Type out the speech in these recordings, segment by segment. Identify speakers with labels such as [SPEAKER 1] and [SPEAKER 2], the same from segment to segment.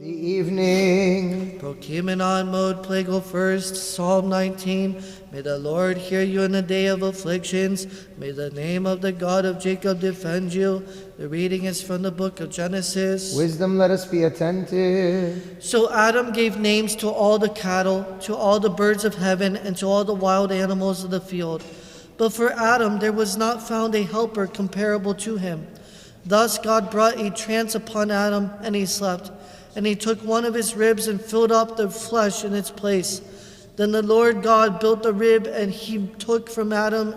[SPEAKER 1] The evening.
[SPEAKER 2] Proclaiming on mode, play go first, Psalm 19. May the Lord hear you in the day of afflictions. May the name of the God of Jacob defend you. The reading is from the book of Genesis.
[SPEAKER 1] Wisdom, let us be attentive.
[SPEAKER 2] So Adam gave names to all the cattle, to all the birds of heaven, and to all the wild animals of the field. But for Adam there was not found a helper comparable to him. Thus God brought a trance upon Adam, and he slept. And he took one of his ribs and filled up the flesh in its place. Then the Lord God built the rib, and he took from Adam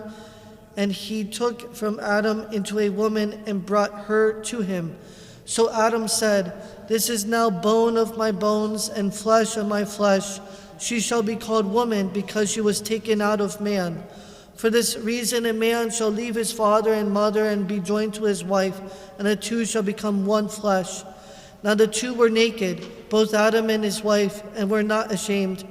[SPEAKER 2] into a woman and brought her to him. So Adam said, "This is now bone of my bones and flesh of my flesh. She shall be called woman, because she was taken out of man. For this reason a man shall leave his father and mother and be joined to his wife, and the two shall become one flesh." Now the two were naked, both Adam and his wife, and were not ashamed.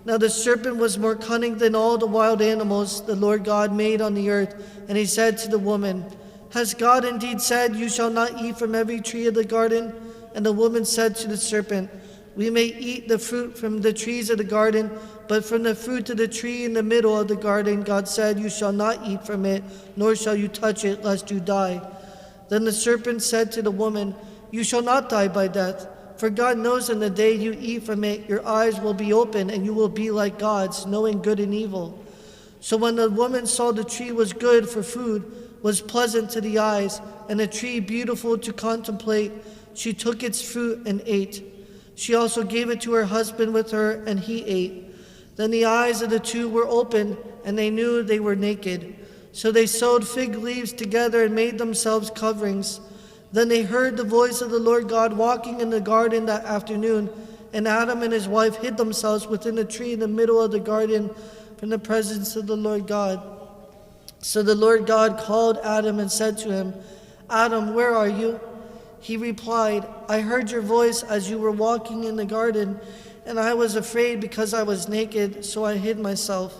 [SPEAKER 2] Now the serpent was more cunning than all the wild animals the Lord God made on the earth. And he said to the woman, "Has God indeed said, 'You shall not eat from every tree of the garden'?" And the woman said to the serpent, "We may eat the fruit from the trees of the garden, but from the fruit of the tree in the middle of the garden, God said, 'You shall not eat from it, nor shall you touch it, lest you die.' Then the serpent said to the woman, 'You shall not die by death, for God knows in the day you eat from it, your eyes will be open, and you will be like gods, knowing good and evil.' So when the woman saw the tree was good for food, was pleasant to the eyes, and a tree beautiful to contemplate, she took its fruit and ate. She also gave it to her husband with her, and he ate. Then the eyes of the two were opened, and they knew they were naked. So they sewed fig leaves together and made themselves coverings. Then they heard the voice of the Lord God walking in the garden that afternoon, and Adam and his wife hid themselves within a tree in the middle of the garden from the presence of the Lord God. So the Lord God called Adam and said to him, "Adam, where are you?" He replied, "I heard your voice as you were walking in the garden, and I was afraid because I was naked, so I hid myself."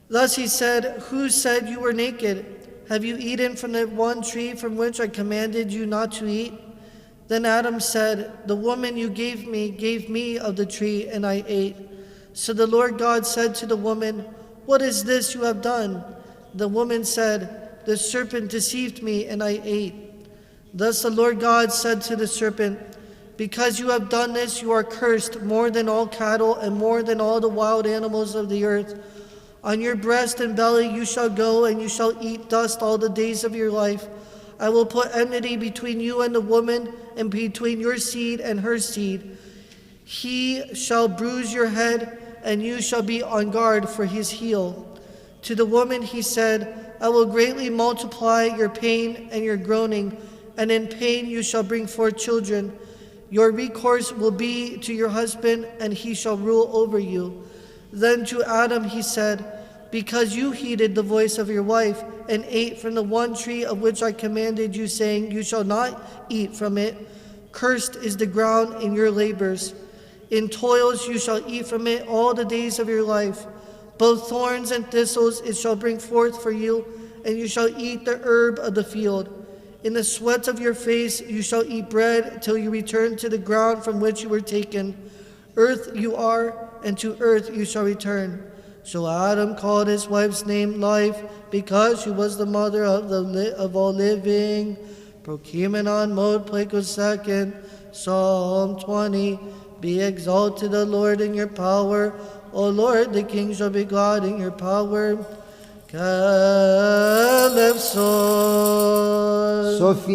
[SPEAKER 2] Thus he said, "Who said you were naked? Have you eaten from the one tree from which I commanded you not to eat?" Then Adam said, "The woman you gave me of the tree, and I ate." So the Lord God said to the woman, "What is this you have done?" The woman said, "The serpent deceived me, and I ate." Thus the Lord God said to the serpent, "Because you have done this, you are cursed more than all cattle and more than all the wild animals of the earth. On your breast and belly you shall go, and you shall eat dust all the days of your life. I will put enmity between you and the woman, and between your seed and her seed. He shall bruise your head, and you shall be on guard for his heel." To the woman he said, "I will greatly multiply your pain and your groaning, and in pain you shall bring forth children. Your recourse will be to your husband, and he shall rule over you." Then to Adam he said, "Because you heeded the voice of your wife, and ate from the one tree of which I commanded you, saying, 'You shall not eat from it,' cursed is the ground in your labors. In toils you shall eat from it all the days of your life. Both thorns and thistles it shall bring forth for you, and you shall eat the herb of the field. In the sweat of your face you shall eat bread till you return to the ground from which you were taken. Earth you are, and to earth you shall return." So Adam called his wife's name Life, because she was the mother of all living. Proclaiming on mode, play go second, Psalm 20. Be exalted, the Lord, in your power. O Lord, the King shall be God in your power. Calypso.
[SPEAKER 1] Sophia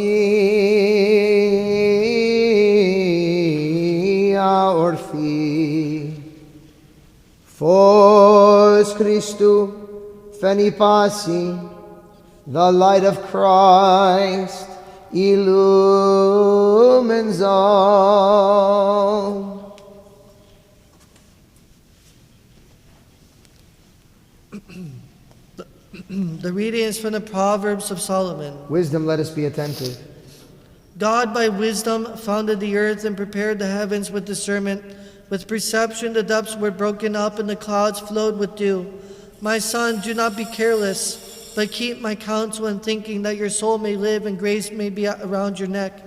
[SPEAKER 1] Orthi. Fos Christu, Feni Pasi, the light of Christ illumines all.
[SPEAKER 2] The reading is from the Proverbs of Solomon.
[SPEAKER 1] Wisdom, let us be attentive.
[SPEAKER 2] God by wisdom founded the earth and prepared the heavens with discernment. With perception the depths were broken up and the clouds flowed with dew. My son, do not be careless, but keep my counsel in thinking, that your soul may live and grace may be around your neck.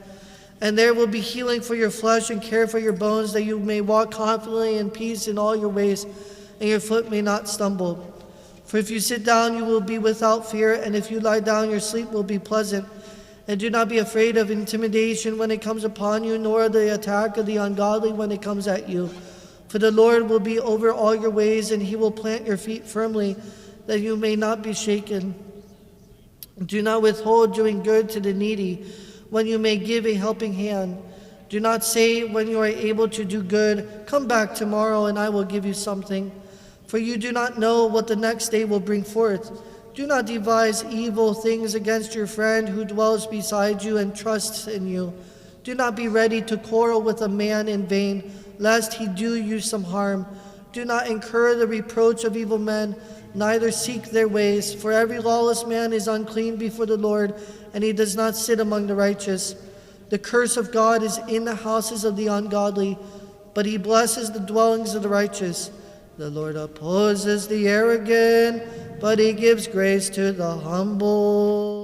[SPEAKER 2] And there will be healing for your flesh and care for your bones, that you may walk confidently in peace in all your ways, and your foot may not stumble. For if you sit down, you will be without fear, and if you lie down, your sleep will be pleasant. And do not be afraid of intimidation when it comes upon you, nor the attack of the ungodly when it comes at you. For the Lord will be over all your ways, and he will plant your feet firmly, that you may not be shaken. Do not withhold doing good to the needy, when you may give a helping hand. Do not say when you are able to do good, "Come back tomorrow and I will give you something." For you do not know what the next day will bring forth. Do not devise evil things against your friend who dwells beside you and trusts in you. Do not be ready to quarrel with a man in vain, lest he do you some harm. Do not incur the reproach of evil men, neither seek their ways. For every lawless man is unclean before the Lord, and he does not sit among the righteous. The curse of God is in the houses of the ungodly, but he blesses the dwellings of the righteous. The Lord opposes the arrogant, but he gives grace to the humble.